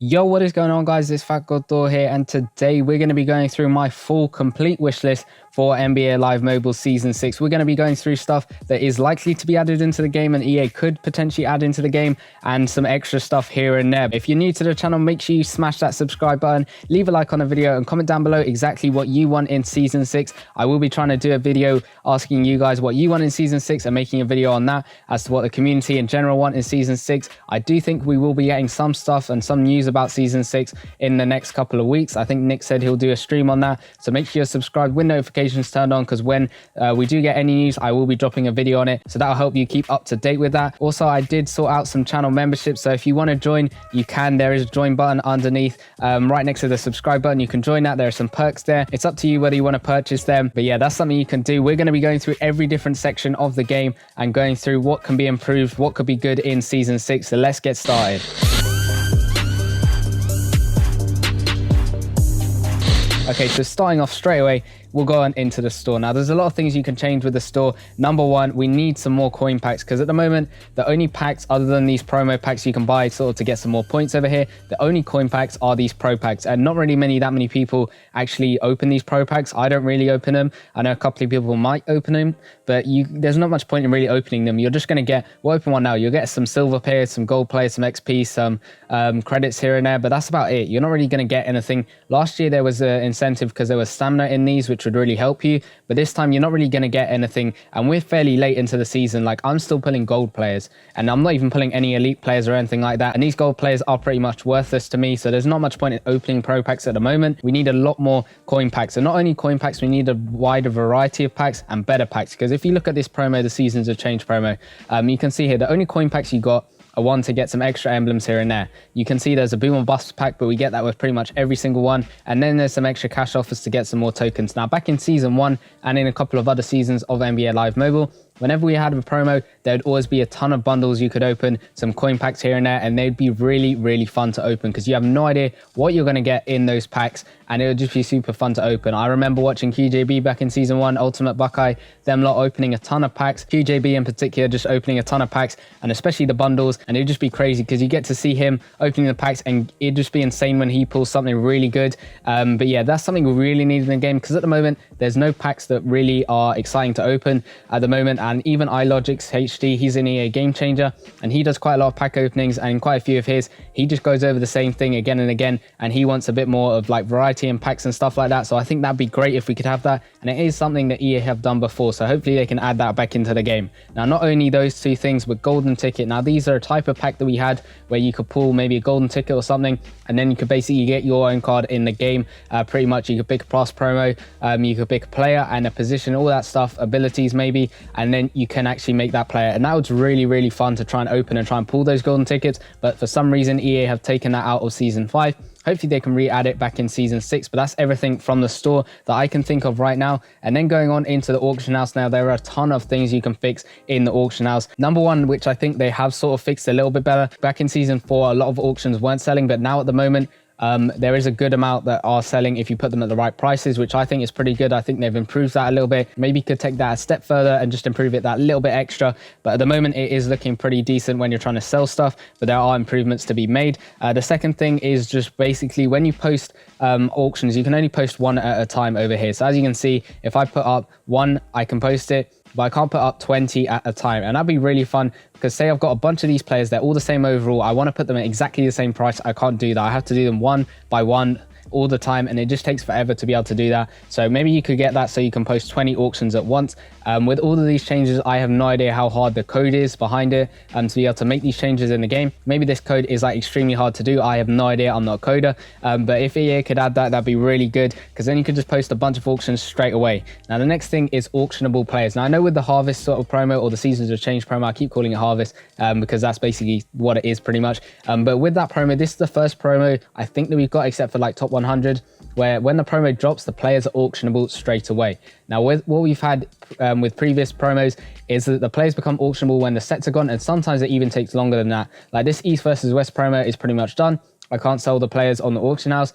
Yo, what is going on, guys? It's Fat God Thor here, and today we're going to be going through my full complete wish list for NBA Live Mobile Season 6. We're going to be going through stuff that is likely to be added into the game and EA could potentially add into the game, and some extra stuff here and there. If you're new to the channel, make sure you smash that subscribe button, leave a like on the video, and comment down below exactly what you want in Season 6. I will be trying to do a video asking you guys what you want in Season 6 and making a video on that as to what the community in general want in Season 6. I do think we will be getting some stuff and some news about Season 6 in the next couple of weeks. I think Nick said he'll do a stream on that, so make sure you're subscribed with notifications turned on, because when we do get any news, I will be dropping a video on it, so that'll help you keep up to date with that. Also, I did sort out some channel memberships, so if you want to join, you can. There is a join button underneath, right next to the subscribe button. You can join that. There are some perks there. It's up to you whether you want to purchase them, but yeah, that's something you can do. We're going to be going through every different section of the game and going through what can be improved, what could be good in Season 6, so let's get started. Okay, so starting off straight away, we'll go on into the store. Now, there's a lot of things you can change with the store. Number one, we need some more coin packs, because at the moment, the only packs other than these promo packs you can buy sort of to get some more points over here, the only coin packs are these pro packs, and not really that many people actually open these pro packs. I don't really open them. I know a couple of people might open them, but there's not much point in really opening them. You're just going to get, we'll open one now, you'll get some silver players, some gold players, some XP, some credits here and there, but that's about it. You're not really going to get anything. Last year there was an incentive because there was stamina in these, which would really help you, but this time you're not really going to get anything, and we're fairly late into the season. Like, I'm still pulling gold players, and I'm not even pulling any elite players or anything like that, and these gold players are pretty much worthless to me, so there's not much point in opening pro packs at the moment. We need a lot more coin packs, and not only coin packs, we need a wider variety of packs and better packs, because if you look at this promo, the Seasons of Change promo, you can see here the only coin packs you got are one to get some extra emblems here and there. You can see there's a boom or bust pack, but we get that with pretty much every single one, and then there's some extra cash offers to get some more tokens. Now, back in Season 1 and in a couple of other seasons of NBA Live Mobile, whenever we had a promo, there'd always be a ton of bundles you could open, some coin packs here and there, and they'd be really fun to open, because you have no idea what you're going to get in those packs, and it would just be super fun to open. I remember watching QJB back in Season 1, Ultimate Buckeye, them lot opening a ton of packs, QJB in particular just opening a ton of packs, and especially the bundles, and it'd just be crazy because you get to see him opening the packs, and it'd just be insane when he pulls something really good. But yeah, that's something we really need in the game, because at the moment, there's no packs that really are exciting to open at the moment. And even iLogic's HD, he's an EA Game Changer, and he does quite a lot of pack openings, and in quite a few of his, he just goes over the same thing again and again, and he wants a bit more of like variety and packs and stuff like that. So I think that'd be great if we could have that, and it is something that EA have done before, so hopefully they can add that back into the game. Now, not only those two things, but golden ticket. Now, these are a type of pack that we had where you could pull maybe a golden ticket or something, and then you could basically get your own card in the game. Pretty much you could pick a past promo, you could pick a player and a position, all that stuff, abilities maybe, and then you can actually make that player, and that was really fun to try and open and try and pull those golden tickets. But for some reason EA have taken that out of Season 5. Hopefully they can re-add it back in Season 6, but that's everything from the store that I can think of right now. And then going on into the auction house now, there are a ton of things you can fix in the auction house. Number one, which I think they have sort of fixed a little bit better, back in Season 4 a lot of auctions weren't selling, but now at the moment there is a good amount that are selling if you put them at the right prices, which I think is pretty good. I think they've improved that a little bit. Maybe could take that a step further and just improve it that little bit extra, but at the moment it is looking pretty decent when you're trying to sell stuff, but there are improvements to be made. The second thing is just basically when you post auctions, you can only post one at a time over here. So as you can see, if I put up one, I can post it, but I can't put up 20 at a time, and that'd be really fun, because say I've got a bunch of these players, they're all the same overall, I want to put them at exactly the same price. I can't do that. I have to do them one by one all the time, and it just takes forever to be able to do that. So maybe you could get that so you can post 20 auctions at once. With all of these changes, I have no idea how hard the code is behind it to be able to make these changes in the game. Maybe this code is like extremely hard to do. I have no idea. I'm not a coder, but if EA could add that, that'd be really good, because then you could just post a bunch of auctions straight away. Now, the next thing is auctionable players. Now, I know with the Harvest sort of promo, or the Seasons of Change promo, I keep calling it Harvest because that's basically what it is pretty much. But with that promo, this is the first promo I think that we've got, except for like top 100, where when the promo drops, the players are auctionable straight away. Now, with what we've had with previous promos is that the players become auctionable when the sets are gone, and sometimes it even takes longer than that. Like this East versus West promo is pretty much done. I can't sell the players on the auction house.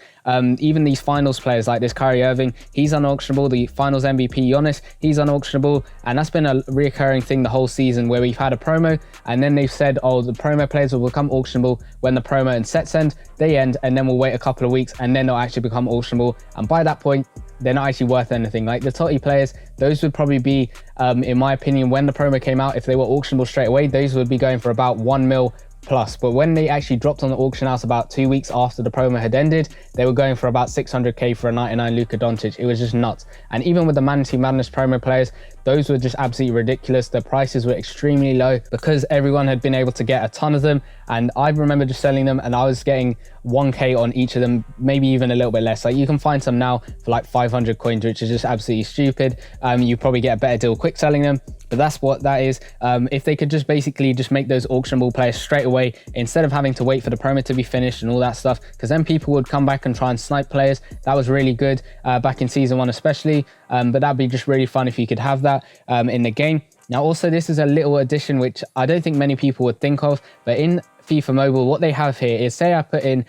Even these finals players like this Kyrie Irving, he's unauctionable. The finals MVP Giannis, he's unauctionable. And that's been a reoccurring thing the whole season, where we've had a promo and then they've said, oh, the promo players will become auctionable when the promo and sets end. They end, and then we'll wait a couple of weeks and then they'll actually become auctionable. And by that point, they're not actually worth anything. Like the Totti players, those would probably be, in my opinion, when the promo came out, if they were auctionable straight away, those would be going for about 1 mil plus. But when they actually dropped on the auction house about 2 weeks after the promo had ended, they were going for about 600k for a 99 Luka Doncic. It was just nuts. And even with the Manatee Madness promo players, those were just absolutely ridiculous. The prices were extremely low because everyone had been able to get a ton of them. And I remember just selling them and I was getting 1k on each of them, maybe even a little bit less. Like you can find some now for like 500 coins, which is just absolutely stupid. You probably get a better deal quick selling them, but that's what that is. If they could just basically just make those auctionable players straight away, instead of having to wait for the promo to be finished and all that stuff, because then people would come back and try and snipe players. That was really good back in season 1 especially, but that'd be just really fun if you could have that in the game. Now also, this is a little addition which I don't think many people would think of, but in FIFA Mobile, what they have here is, say I put in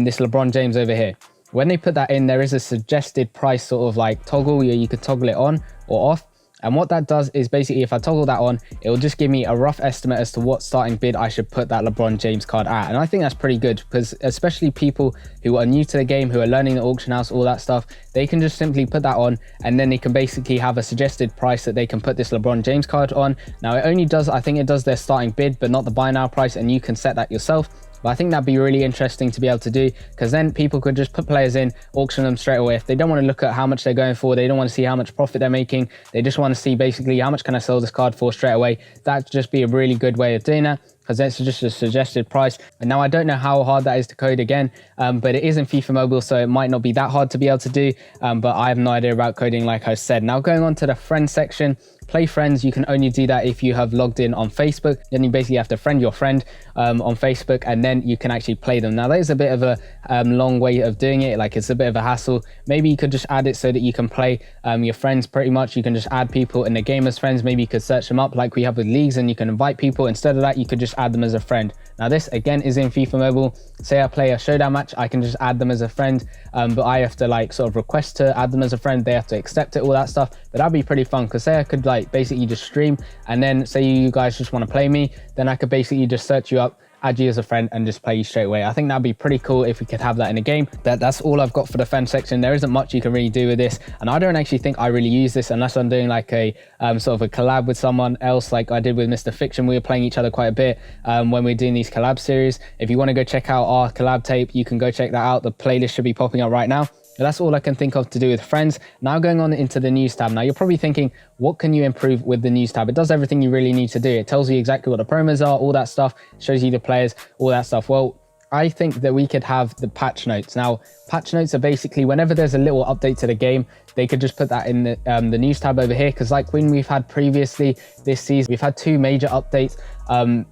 this LeBron James over here. When they put that in, there is a suggested price sort of like toggle where you could toggle it on or off. And what that does is basically, if I toggle that on, it will just give me a rough estimate as to what starting bid I should put that LeBron James card at. And I think that's pretty good, because especially people who are new to the game, who are learning the auction house, all that stuff, they can just simply put that on and then they can basically have a suggested price that they can put this LeBron James card on. Now it only does, I think it does their starting bid, but not the buy now price, and you can set that yourself. But I think that'd be really interesting to be able to do, because then people could just put players in, auction them straight away. If they don't want to look at how much they're going for, they don't want to see how much profit they're making, they just want to see basically how much can I sell this card for straight away. That'd just be a really good way of doing that, because that's just a suggested price. And now I don't know how hard that is to code again, but it is in FIFA Mobile, so it might not be that hard to be able to do, but I have no idea about coding, like I said. Now going on to the friends section, play friends, you can only do that if you have logged in on Facebook. Then you basically have to friend your friend on Facebook, and then you can actually play them. Now that is a bit of a long way of doing it, like it's a bit of a hassle. Maybe you could just add it so that you can play your friends pretty much. You can just add people in the game as friends. Maybe you could search them up like we have with leagues, and you can invite people. Instead of that, you could just add them as a friend. Now this again is in FIFA Mobile. Say I play a Showdown match, I can just add them as a friend, but I have to like sort of request to add them as a friend. They have to accept it, all that stuff. But that'd be pretty fun, because say I could like basically just stream, and then say you guys just want to play me, then I could basically just search you up, add you as a friend, and just play you straight away. I think that'd be pretty cool if we could have that in a game. That's all I've got for the fan section. There isn't much you can really do with this, and I don't actually think I really use this unless I'm doing like a sort of a collab with someone else, like I did with Mr. Fiction. We were playing each other quite a bit when we were doing these collab series. If you want to go check out our collab tape, you can go check that out. The playlist should be popping up right now. But that's all I can think of to do with friends. Now going on into the news tab. Now you're probably thinking, what can you improve with the news tab? It does everything you really need to do. It tells you exactly what the promos are, all that stuff, shows you the players, all that stuff. Well, I think that we could have the patch notes. Now, patch notes are basically whenever there's a little update to the game, they could just put that in the news tab over here. Because like when we've had previously this season, we've had 2 major updates,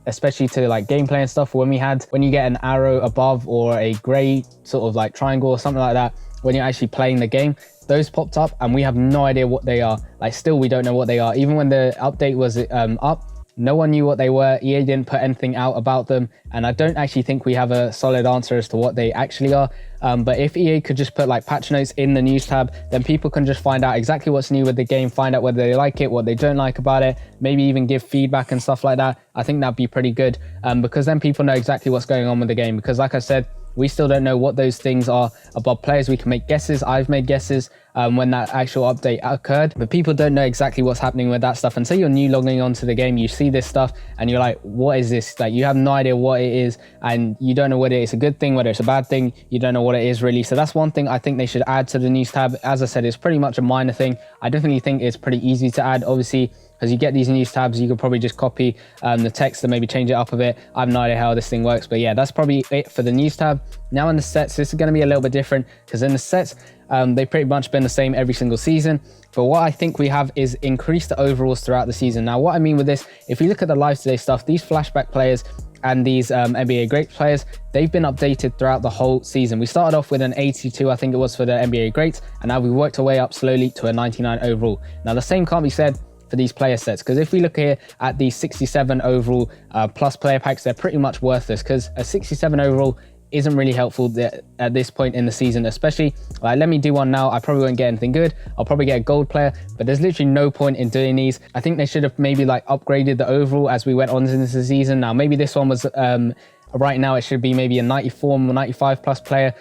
especially to like gameplay and stuff. When you get an arrow above or a gray sort of like triangle or something like that, when you're actually playing the game, those popped up and we have no idea what they are. Like still we don't know what they are. Even when the update was up, no one knew what they were. EA didn't put anything out about them, and I don't actually think we have a solid answer as to what they actually are. But if EA could just put like patch notes in the news tab, then people can just find out exactly what's new with the game, find out whether they like it, what they don't like about it, maybe even give feedback and stuff like that. I think that'd be pretty good, because then people know exactly what's going on with the game. Because like I said, we still don't know what those things are about players. We can make guesses. I've made guesses when that actual update occurred, but people don't know exactly what's happening with that stuff. And say you're new logging onto the game, you see this stuff and you're like, what is this? Like you have no idea what it is, and you don't know whether it's a good thing, whether it's a bad thing. You don't know what it is really. So that's one thing I think they should add to the news tab. As I said, it's pretty much a minor thing. I definitely think it's pretty easy to add. Obviously, as you get these news tabs, you could probably just copy the text and maybe change it up a bit. I have no idea how this thing works, but yeah, that's probably it for the news tab. Now in the sets, this is going to be a little bit different, because in the sets, they've pretty much been the same every single season. But what I think we have is increased the overalls throughout the season. Now, what I mean with this, if you look at the live today stuff, these flashback players and these NBA Greats players, they've been updated throughout the whole season. We started off with an 82, I think it was, for the NBA Greats, and now we've worked our way up slowly to a 99 overall. Now, the same can't be said for these player sets, because if we look here at the 67 overall plus player packs, they're pretty much worthless, because a 67 overall isn't really helpful at this point in the season, especially like, let me do one now. I probably won't get anything good. I'll probably get a gold player, but there's literally no point in doing these. I think they should have maybe like upgraded the overall as we went on into the season. Now, maybe this one was, right now it should be maybe a 94 or 95 plus player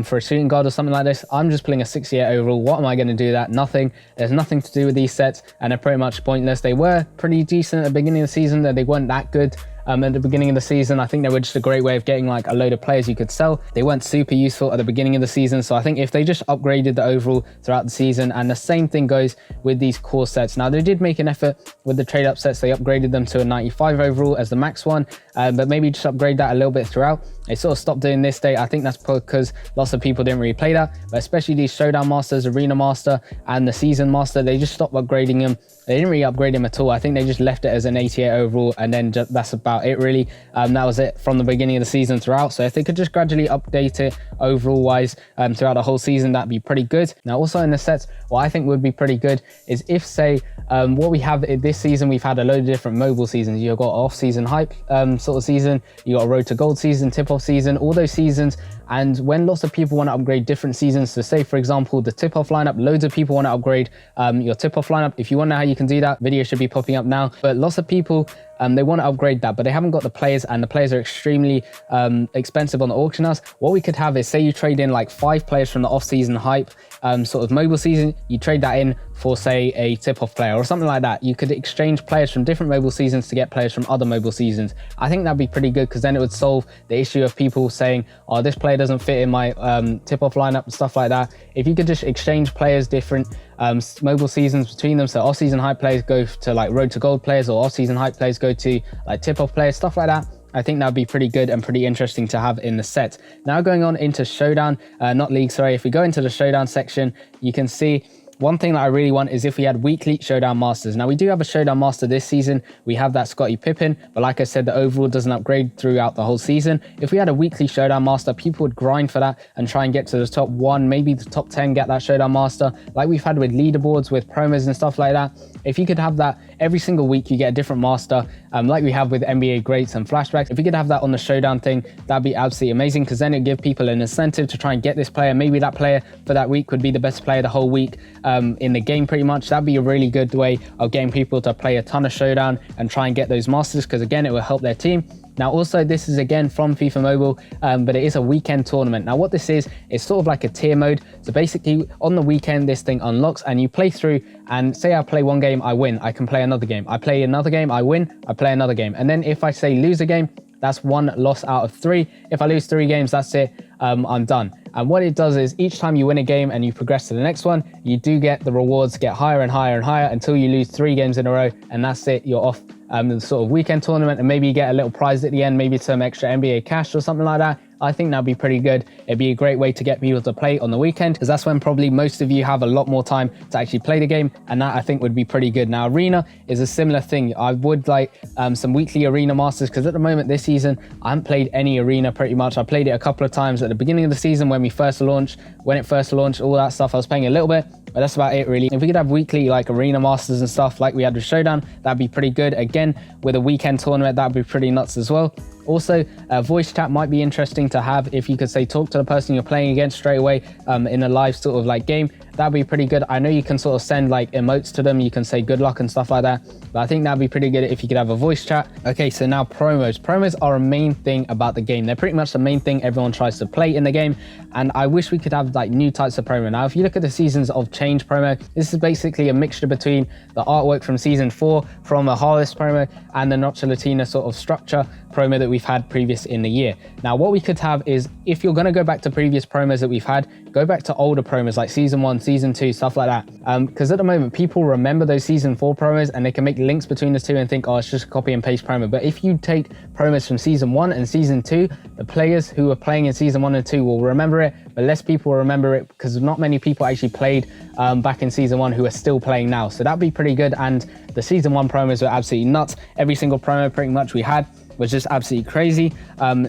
for a shooting guard or something like this. I'm just playing a 68 overall. What am I going to do that? Nothing. There's nothing to do with these sets, and they're pretty much pointless. They were pretty decent at the beginning of the season, that they weren't that good. At the beginning of the season, I think they were just a great way of getting like a load of players you could sell. They weren't super useful at the beginning of the season, so I think if they just upgraded the overall throughout the season, and the same thing goes with these core sets. Now, they did make an effort with the trade up sets. They upgraded them to a 95 overall as the max one, but maybe just upgrade that a little bit throughout. They sort of stopped doing this day. I think that's because lots of people didn't really play that, but especially these Showdown Masters, Arena Master, and the Season Master, they just stopped upgrading them. They didn't really upgrade him at all. I think they just left it as an 88 overall, and then that's about it really. That was it from the beginning of the season throughout. So if they could just gradually update it overall wise throughout the whole season, that'd be pretty good. Now, also in the sets, what I think would be pretty good is if, say, what we have this season, we've had a load of different mobile seasons. You've got off-season hype sort of season, you got a road to gold season, tip-off season, all those seasons. And when lots of people want to upgrade different seasons, so say for example the tip-off lineup, loads of people want to upgrade your tip-off lineup. If you want to know how you can do that, video should be popping up now. But lots of people they want to upgrade that, but they haven't got the players, and the players are extremely expensive on the auction house. What we could have is, say you trade in like 5 players from the off-season hype sort of mobile season, you trade that in for, say, a tip-off player or something like that. You could exchange players from different mobile seasons to get players from other mobile seasons. I think that'd be pretty good, because then it would solve the issue of people saying, oh, this player doesn't fit in my tip-off lineup and stuff like that. If you could just exchange players, different mobile seasons between them, so off-season hype players go to like road to gold players, or off-season hype players go to like tip-off players, stuff like that. I think that would be pretty good and pretty interesting to have in the set. Now, going on into Showdown, not League, sorry. If we go into the Showdown section, you can see one thing that I really want is if we had weekly Showdown Masters. Now, we do have a Showdown Master this season. We have that Scottie Pippen, but like I said, the overall doesn't upgrade throughout the whole season. If we had a weekly Showdown Master, people would grind for that and try and get to the top 1, maybe the top 10, get that Showdown Master, like we've had with leaderboards, with promos and stuff like that. If you could have that every single week, you get a different master, like we have with NBA greats and flashbacks. If we could have that on the Showdown thing, that'd be absolutely amazing, because then it'd give people an incentive to try and get this player. Maybe that player for that week would be the best player the whole week in the game pretty much. That'd be a really good way of getting people to play a ton of Showdown and try and get those masters, because again, it will help their team. Now, also, this is again from FIFA Mobile, but it is a weekend tournament. Now, what this is sort of like a tier mode. So basically, on the weekend, this thing unlocks and you play through, and say I play one game, I win, I can play another game. I play another game, I win, I play another game. And then if I say lose a game, that's 1 loss out of 3. If I lose 3 games, that's it, I'm done. And what it does is each time you win a game and you progress to the next one, you do get the rewards get higher and higher and higher until you lose 3 games in a row, and that's it, you're off the sort of weekend tournament, and maybe you get a little prize at the end, maybe some extra NBA cash or something like that. I think that'd be pretty good. It'd be a great way to get people to play on the weekend, because that's when probably most of you have a lot more time to actually play the game, and that I think would be pretty good. Now, Arena is a similar thing. I would like some weekly Arena Masters, because at the moment this season, I haven't played any Arena pretty much. I played it a couple of times at the beginning of the season when it first launched, all that stuff. I was playing a little bit, but that's about it really. If we could have weekly like Arena Masters and stuff like we had with Showdown, that'd be pretty good. Again, with a weekend tournament, that'd be pretty nuts as well. Also, voice chat might be interesting to have. If you could say talk to the person you're playing against straight away in a live sort of like game, that'd be pretty good. I know you can sort of send like emotes to them, you can say good luck and stuff like that, but I think that'd be pretty good if you could have a voice chat. Okay, so now promos. Promos are a main thing about the game. They're pretty much the main thing everyone tries to play in the game, and I wish we could have like new types of promo. Now, if you look at the Seasons of Change promo, this is basically a mixture between the artwork from season 4 from a Harvest promo and the Noche Latina sort of structure promo that we've had previous in the year. Now, what we could have is, if you're going to go back to previous promos that we've had, go back to older promos like season 1, season 2, stuff like that, because at the moment people remember those season 4 promos and they can make links between the two and think, oh, it's just a copy and paste promo. But if you take promos from season 1 and season 2, the players who were playing in season 1 and 2 will remember it, but less people will remember it, because not many people actually played back in season 1 who are still playing now. So that'd be pretty good. And the season 1 promos were absolutely nuts. Every single promo pretty much we had was just absolutely crazy.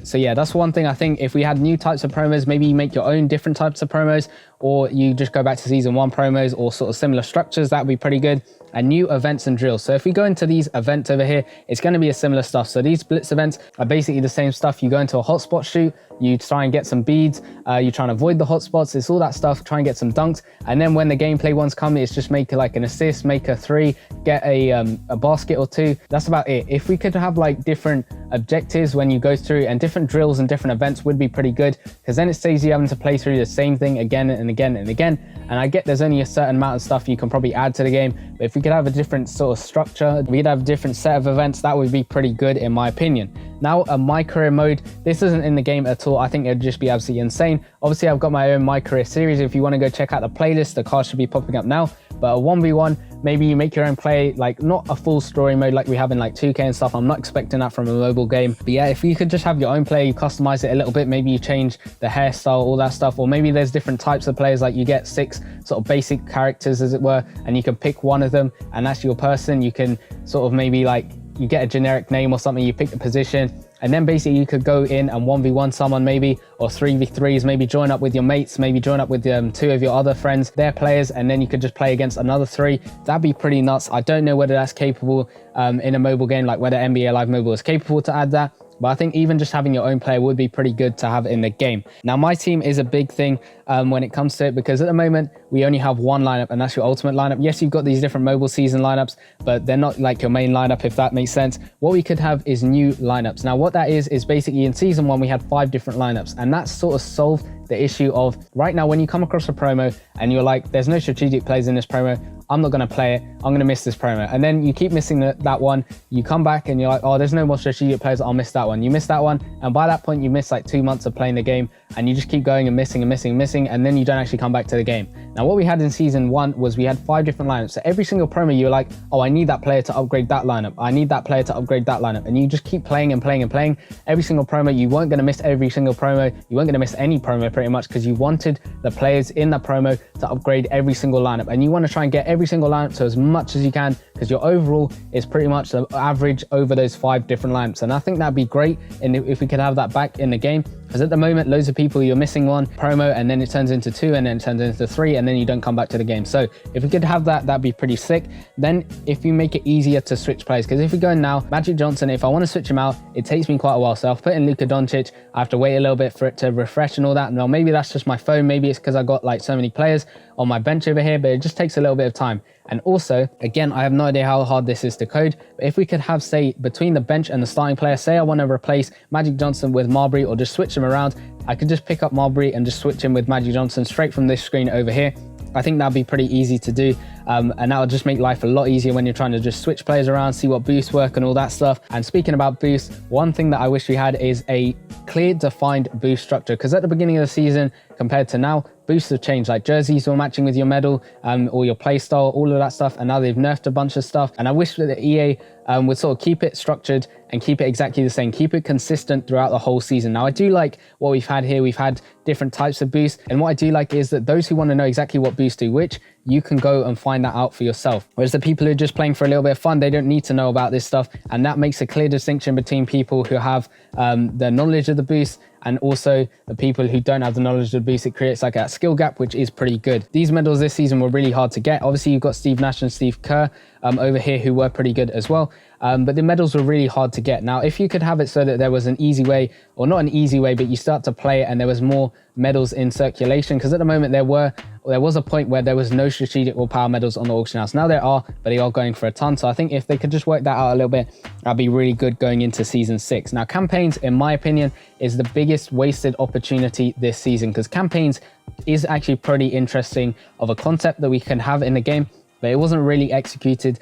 So yeah, that's one thing. I think if we had new types of promos, maybe you make your own different types of promos, or you just go back to season 1 promos or sort of similar structures, that would be pretty good. And new events and drills. So if we go into these events over here, it's going to be a similar stuff. So these blitz events are basically the same stuff. You go into a hotspot shoot, you try and get some beads, you try and avoid the hotspots, it's all that stuff, try and get some dunks. And then when the gameplay ones come, it's just make like an assist, make a 3, get a basket or 2. That's about it. If we could have like different objectives when you go through, and different drills and different events would be pretty good, because then it saves you having to play through the same thing again and again and again. And I get there's only a certain amount of stuff you can probably add to the game, but if we could have a different sort of structure, we'd have a different set of events, that would be pretty good in my opinion. Now, a My Career mode, this isn't in the game at all. I think it'd just be absolutely insane. Obviously, I've got my own My Career series. If you want to go check out the playlist, the card should be popping up now. But a 1v1, maybe you make your own play, like not a full story mode like we have in like 2K and stuff. I'm not expecting that from a mobile game. But yeah, if you could just have your own play, you customize it a little bit, maybe you change the hairstyle, all that stuff, or maybe there's different types of players, like you get 6 sort of basic characters as it were, and you can pick one of them and that's your person. You can sort of maybe like, you get a generic name or something, you pick the position, and then basically you could go in and 1v1 someone maybe, or 3v3s, maybe join up with your mates, maybe join up with 2 of your other friends, their players, and then you could just play against another 3. That'd be pretty nuts. I don't know whether that's capable in a mobile game, like whether NBA Live Mobile is capable to add that. But I think even just having your own player would be pretty good to have in the game. Now, my team is a big thing when it comes to it, because at the moment, we only have one lineup, and that's your ultimate lineup. Yes, you've got these different mobile season lineups, but they're not like your main lineup, if that makes sense. What we could have is new lineups. Now, what that is basically in season 1, we had 5 different lineups, and that sort of solved the issue of right now when you come across a promo and you're like, there's no strategic plays in this promo, I'm not going to play it, I'm going to miss this promo. And then you keep missing that one, you come back and you're like, oh, there's no more strategic players, I'll miss that one. You miss that one, and by that point you miss like 2 months of playing the game, and you just keep going and missing and missing and missing, and then you don't actually come back to the game. Now, what we had in season 1 was we had 5 different lineups. So every single promo you're like, oh, I need that player to upgrade that lineup, I need that player to upgrade that lineup, and you just keep playing and playing and playing. Every single promo, you weren't going to miss every single promo, you weren't going to miss any promo pretty much, because you wanted the players in the promo to upgrade every single lineup, and you want to try and get every single lineup to as much as you can, because your overall is pretty much the average over those 5 different lineups. And I think that'd be great, and if we could have that back in the game, because at the moment loads of people, you're missing one promo and then it turns into 2 and then it turns into 3 and then you don't come back to the game. So if we could have that, that'd be pretty sick. Then if you make it easier to switch players, because if we go now, Magic Johnson, if I want to switch him out, it takes me quite a while. So I've put in Luka Doncic, I have to wait a little bit for it to refresh and all that. Now maybe that's just my phone, maybe it's because I got like so many players on my bench over here, but it just takes a little bit of time. And also, again, I have no idea how hard this is to code, but if we could have, say, between the bench and the starting player, say I want to replace Magic Johnson with Marbury or just switch them around, I could just pick up Marbury and just switch him with Magic Johnson straight from this screen over here. I think that'd be pretty easy to do, and that would just make life a lot easier when you're trying to just switch players around, see what boosts work and all that stuff. And speaking about boosts, one thing that I wish we had is a clear defined boost structure, because at the beginning of the season compared to now, boosts have changed, like jerseys were matching with your medal or your play style, all of that stuff, and now they've nerfed a bunch of stuff. And I wish that the EA would sort of keep it structured and keep it exactly the same, keep it consistent throughout the whole season. Now, I do like what we've had here. We've had different types of boosts, and what I do like is that those who want to know exactly what boosts do which, you can go and find that out for yourself. Whereas the people who are just playing for a little bit of fun, they don't need to know about this stuff, and that makes a clear distinction between people who have the knowledge of the boost and also the people who don't have the knowledge of the boost. It creates like a skill gap, which is pretty good. These medals this season were really hard to get. Obviously, you've got Steve Nash and Steve Kerr over here who were pretty good as well. But the medals were really hard to get. Now, if you could have it so that there was an easy way, or not an easy way, but you start to play it and there was more medals in circulation, because at the moment there was a point where there was no strategic or power medals on the auction house. Now there are, but they are going for a ton. So I think if they could just work that out a little bit, that'd be really good going into season 6. Now, campaigns, in my opinion, is the biggest wasted opportunity this season, because campaigns is actually pretty interesting of a concept that we can have in the game, but it wasn't really executed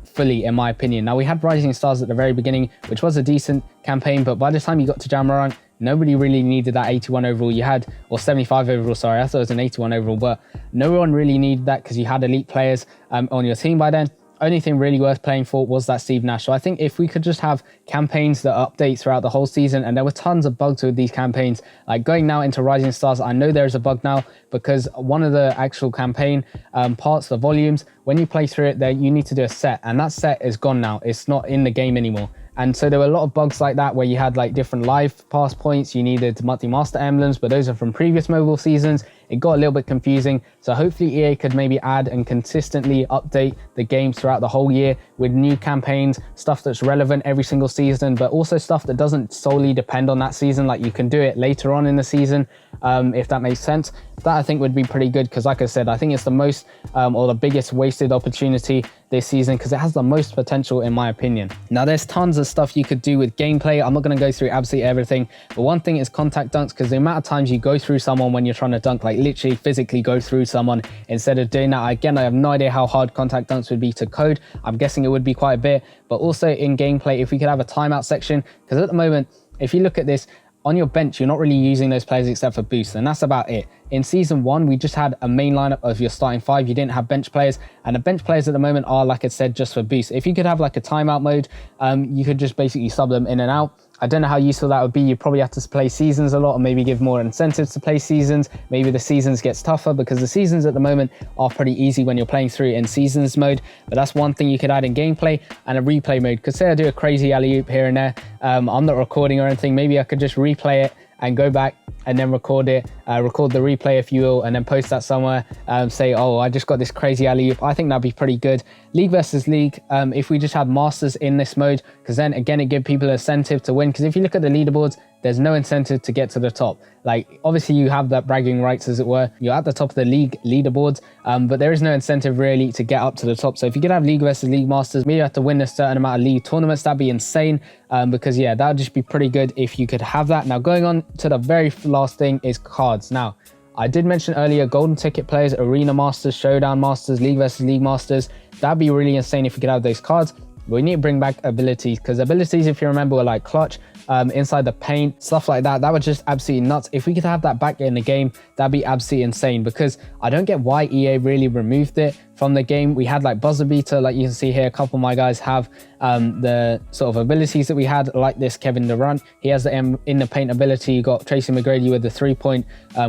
fully, in my opinion. Now, we had Rising Stars at the very beginning, which was a decent campaign, but by the time you got to Jamarant, nobody really needed that 81 overall you had, or 75 overall, sorry, I thought it was an 81 overall, but no one really needed that because you had elite players on your team by then. Only thing really worth playing for was that Steve Nash. So I think if we could just have campaigns that update throughout the whole season, and there were tons of bugs with these campaigns, like going now into Rising Stars, I know there's a bug now because one of the actual campaign parts, the volumes, when you play through it, there you need to do a set, and that set is gone now. It's not in the game anymore. And so there were a lot of bugs like that where you had like different live pass points, you needed monthly master emblems, but those are from previous mobile seasons. it got a little bit confusing. So hopefully EA could maybe add and consistently update the games throughout the whole year with new campaigns, stuff that's relevant every single season, but also stuff that doesn't solely depend on that season. Like you can do it later on in the season, if that makes sense. That I think would be pretty good, because like I said, I think it's the most or the biggest wasted opportunity this season, because it has the most potential in my opinion. Now there's tons of stuff you could do with gameplay. I'm not going to go through absolutely everything, but one thing is contact dunks, because the amount of times you go through someone when you're trying to dunk, like literally physically go through someone instead of doing that. Again, I have no idea how hard contact dunks would be to code. I'm guessing it would be quite a bit, but also in gameplay, if we could have a timeout section, because at the moment, if you look at this, on your bench, you're not really using those players except for boost, and that's about it. In season 1, we just had a main lineup of your starting 5. You didn't have bench players, and the bench players at the moment are, like I said, just for boost. If you could have like a timeout mode, you could just basically sub them in and out. I don't know how useful that would be. You'd probably have to play seasons a lot, or maybe give more incentives to play seasons. Maybe the seasons gets tougher, because the seasons at the moment are pretty easy when you're playing through in seasons mode. But that's one thing you could add in gameplay, and a replay mode. Because say I do a crazy alley-oop here and there, I'm not recording or anything. Maybe I could just replay it and go back and then record it, record the replay if you will, and then post that somewhere, say, oh, I just got this crazy alley-oop. I think that'd be pretty good. League versus league, if we just had masters in this mode, because then again, it gives people an incentive to win, because if you look at the leaderboards, there's no incentive to get to the top. Like, obviously you have that bragging rights, as it were. You're at the top of the league leaderboards, but there is no incentive really to get up to the top. So if you could have league versus league masters, maybe you have to win a certain amount of league tournaments. That'd be insane, because yeah, that would just be pretty good if you could have that. Now, going on to the very last thing is cards. Now, I did mention earlier, golden ticket players, arena masters, showdown masters, league versus league masters. That'd be really insane if you could have those cards. But we need to bring back abilities, because abilities, if you remember, were like clutch, inside the paint, stuff like that. That was just absolutely nuts. If we could have that back in the game, that'd be absolutely insane, because I don't get why EA really removed it from the game. We had like buzzer beater, like you can see here, a couple of my guys have the sort of abilities that we had, like this Kevin Durant. He has the in the paint ability. You got Tracy McGrady with the 3-point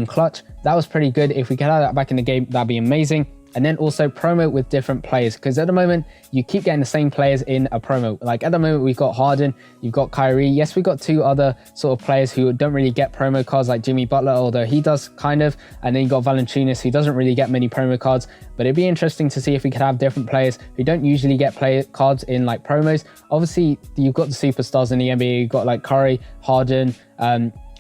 clutch. That was pretty good. If we could have that back in the game, that'd be amazing. And then also promo with different players, because at the moment you keep getting the same players in a promo. Like at the moment we've got Harden, you've got Kyrie. Yes, we've got 2 other sort of players who don't really get promo cards, like Jimmy Butler, although he does kind of. And then you got Valanciunas, who doesn't really get many promo cards. But it'd be interesting to see if we could have different players who don't usually get cards in like promos. Obviously, you've got the superstars in the NBA. You've got like Curry, Harden,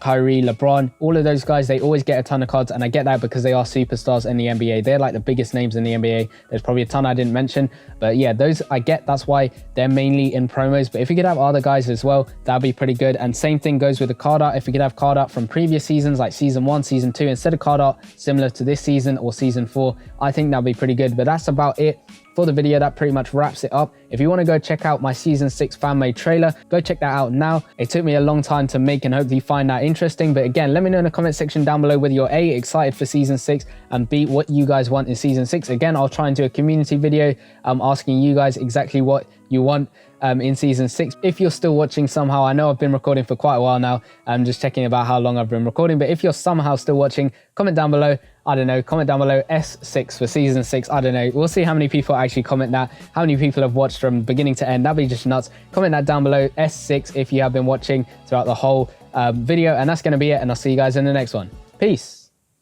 Kyrie, LeBron, all of those guys, they always get a ton of cards, and I get that because they are superstars in the NBA. They're like the biggest names in the NBA. There's probably a ton I didn't mention, but yeah, those I get. That's why they're mainly in promos. But if we could have other guys as well, that'd be pretty good. And same thing goes with the card art. If we could have card art from previous seasons, like season 1, season 2, instead of card art similar to this season or season 4, I think that'd be pretty good. But that's about it for the video. That pretty much wraps it up. If you want to go check out my season 6 fan-made trailer, go check that out now. It took me a long time to make, and hopefully you find that interesting. But again, let me know in the comment section down below whether you're A, excited for season 6, and B, what you guys want in season 6. Again, I'll try and do a community video asking you guys exactly what you want in season 6. If you're still watching somehow, I know I've been recording for quite a while now. I'm just checking about how long I've been recording, but if you're somehow still watching, comment down below. I don't know, comment down below S6 for season 6. I don't know, we'll see how many people actually comment that, how many people have watched from beginning to end. That'd be just nuts. Comment that down below, S6, if you have been watching throughout the whole video. And that's going to be it, and I'll see you guys in the next one. Peace.